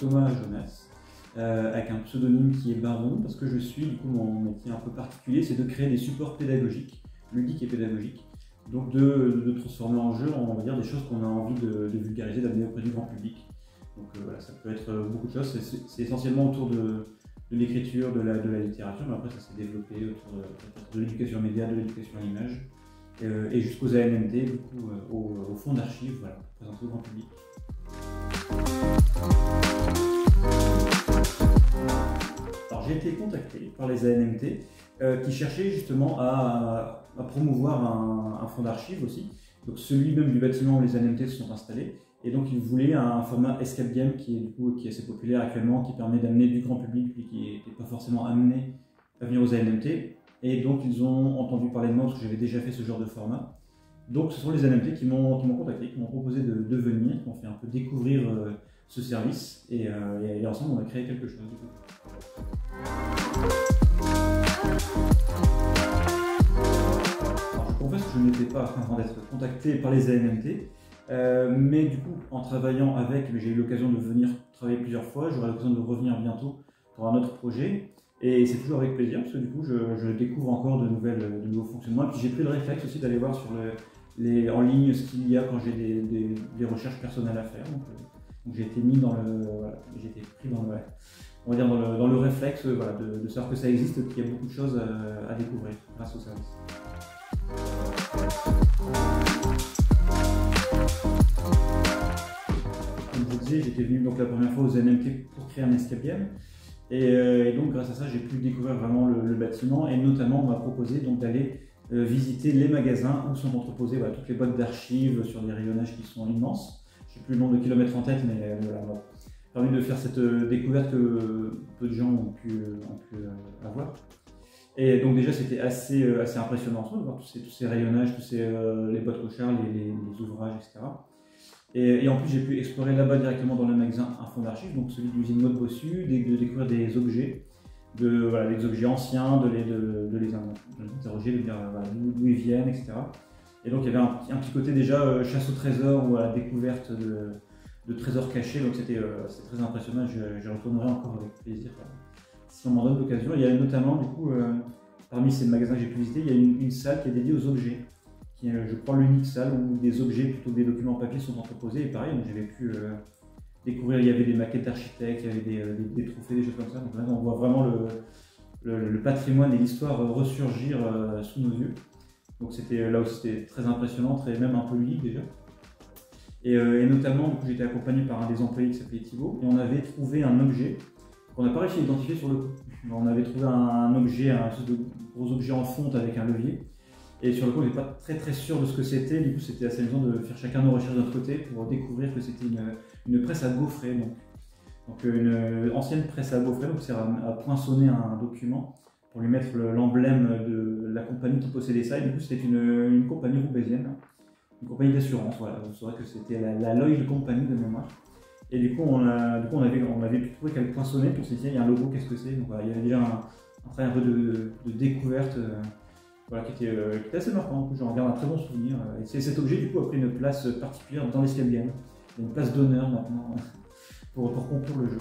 Thomas Jonas, avec un pseudonyme qui est Baron, parce que je suis, du coup, mon métier un peu particulier, c'est de créer des supports pédagogiques, ludiques et pédagogiques, donc de transformer en jeu, on va dire, des choses qu'on a envie de vulgariser, d'amener auprès du grand public. Donc voilà, ça peut être beaucoup de choses, c'est essentiellement autour de l'écriture, de la littérature, mais après ça s'est développé autour de l'éducation média, de l'éducation à l'image, et jusqu'aux ANMT, du coup, au fonds d'archives, voilà, présenté au grand public. Alors j'ai été contacté par les ANMT qui cherchaient justement à promouvoir un fonds d'archives aussi, donc celui même du bâtiment où les ANMT se sont installés, et donc ils voulaient un format escape game qui est assez populaire actuellement, qui permet d'amener du grand public et qui n'était pas forcément amené à venir aux ANMT, et donc ils ont entendu parler de moi parce que j'avais déjà fait ce genre de format. Donc ce sont les ANMT qui m'ont contacté, qui m'ont proposé de venir, qui m'ont fait un peu découvrir ce service, et ensemble on a créé quelque chose du coup. Alors je confesse que je n'étais pas avant d'être contacté par les ANMT, mais du coup en travaillant avec, j'ai eu l'occasion de venir travailler plusieurs fois, j'aurai l'occasion de revenir bientôt pour un autre projet. Et c'est toujours avec plaisir, parce que du coup, je découvre encore de nouveaux fonctionnements. Et puis j'ai pris le réflexe aussi d'aller voir sur en ligne ce qu'il y a quand j'ai des recherches personnelles à faire. Donc j'ai été mis j'ai été pris on va dire dans le réflexe de savoir que ça existe, qu'il y a beaucoup de choses à découvrir grâce au service. Comme je vous disais, j'étais venu donc la première fois aux NMT pour créer un escape game. Et donc grâce à ça, j'ai pu découvrir vraiment le bâtiment, et notamment on m'a proposé d'aller visiter les magasins où sont entreposées toutes les boîtes d'archives sur des rayonnages qui sont immenses. Je n'ai plus le nombre de kilomètres en tête, mais voilà, on m'a permis de faire cette découverte que peu de gens ont pu avoir. Et donc déjà c'était assez impressionnant de voir tous ces rayonnages, les boîtes cochards, les ouvrages, etc. Et en plus, j'ai pu explorer là-bas directement dans le magasin un fonds d'archives, donc celui de l'usine Maud Bossu, de découvrir des objets, des objets anciens, de les interroger, de dire d'où ils viennent, etc. Et donc il y avait un petit côté déjà chasse au trésor ou à la découverte de trésors cachés, donc c'était très impressionnant, je retournerai encore avec plaisir si on m'en donne l'occasion. Il y a notamment, du coup, parmi ces magasins que j'ai pu visiter, il y a une salle qui est dédiée aux objets. Je crois l'unique salle où des objets, plutôt que des documents papier, sont entreposés. Et pareil, j'avais pu découvrir, il y avait des maquettes d'architectes, il y avait des trophées, des choses comme ça. Donc là, on voit vraiment le patrimoine et l'histoire ressurgir sous nos yeux. Donc là aussi, c'était très impressionnant, même un peu ludique déjà. Et notamment, j'étais accompagné par un des employés qui s'appelait Thibaut, et on avait trouvé un objet qu'on n'a pas réussi à identifier sur le coup. On avait trouvé un objet, un gros objet en fonte avec un levier. Et sur le coup, on n'était pas très sûr de ce que c'était. Du coup, c'était assez amusant de faire chacun nos recherches de notre côté pour découvrir que c'était une presse à gaufrer. Donc une ancienne presse à gaufrer, donc sert à poinçonner un document pour lui mettre l'emblème de la compagnie qui possédait ça. Et du coup, c'était une compagnie roubaisienne, une compagnie d'assurance. Voilà, vous saurez que c'était la Lloyd Company de mémoire. Et du coup, on avait pu trouver qu'elle poinçonnait. Puis on s'est dit, il y a un logo, qu'est-ce que c'est? Donc voilà, il y avait déjà un travail un peu de découverte. Qui était assez marquant. J'en garde un très bon souvenir. Et cet objet, du coup, a pris une place particulière dans l'escape game. Une place d'honneur maintenant pour conclure le jeu.